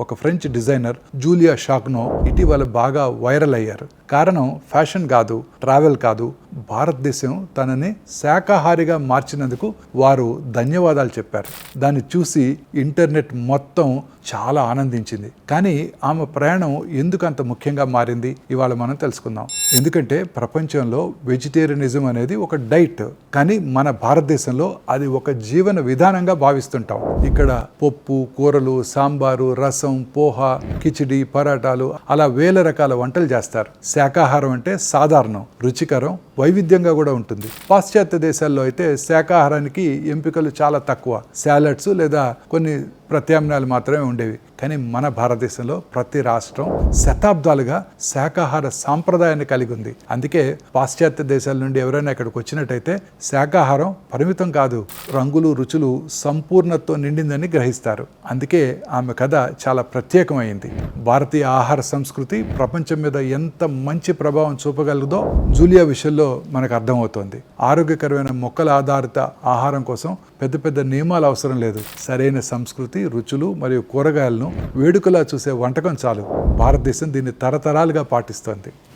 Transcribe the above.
ఒక French designer Julia షాక్నో ఇటీవల బాగా వైరల్ అయ్యారు. కారణం ఫ్యాషన్ కాదు, ట్రావెల్ కాదు, భారతదేశం తనని శాకాహారిగా మార్చినందుకు వారు ధన్యవాదాలు చెప్పారు. దాన్ని చూసి ఇంటర్నెట్ మొత్తం చాలా ఆనందించింది. కానీ ఆమె ప్రయాణం ఎందుకు అంత ముఖ్యంగా మారింది ఇవాళ మనం తెలుసుకుందాం. ఎందుకంటే ప్రపంచంలో వెజిటేరియనిజం అనేది ఒక డైట్, కానీ మన భారతదేశంలో అది ఒక జీవన విధానంగా భావిస్తుంటాం. ఇక్కడ పప్పు, కూరలు, సాంబారు, రసం, పోహా, కిచిడి, పరాటాలు అలా వేల రకాల వంటలు చేస్తారు. శాకాహారం అంటే సాధారణం, రుచికరం, వైవిధ్యంగా కూడా ఉంటుంది. పాశ్చాత్య దేశాల్లో అయితే శాకాహారానికి ఎంపికలు చాలా తక్కువ, సాలడ్స్ లేదా కొన్ని ప్రత్యామ్నాయాలు మాత్రమే ఉండేవి. కానీ మన భారతదేశంలో ప్రతి రాష్ట్రం శతాబ్దాలుగా శాకాహార సాంప్రదాయాన్ని కలిగి ఉంది. అందుకే పాశ్చాత్య దేశాల నుండి ఎవరైనా ఇక్కడికి వచ్చినట్టయితే శాకాహారం పరిమితం కాదు, రంగులు, రుచులు సంపూర్ణత్వం నిండిందని గ్రహిస్తారు. అందుకే ఆమె కథ చాలా ప్రత్యేకమైంది. భారతీయ ఆహార సంస్కృతి ప్రపంచం మీద ఎంత మంచి ప్రభావం చూపగలదో జూలియా విషయంలో మనకు అర్థమవుతోంది. ఆరోగ్యకరమైన మొక్కల ఆధారిత ఆహారం కోసం పెద్ద పెద్ద నియమాలు అవసరం లేదు. సరైన సంస్కృతి, రుచులు మరియు కూరగాయలను వేడుకలా చూసే వంటకం చాలు. భారతదేశం దీన్ని తరతరాలుగా పాటిస్తోంది.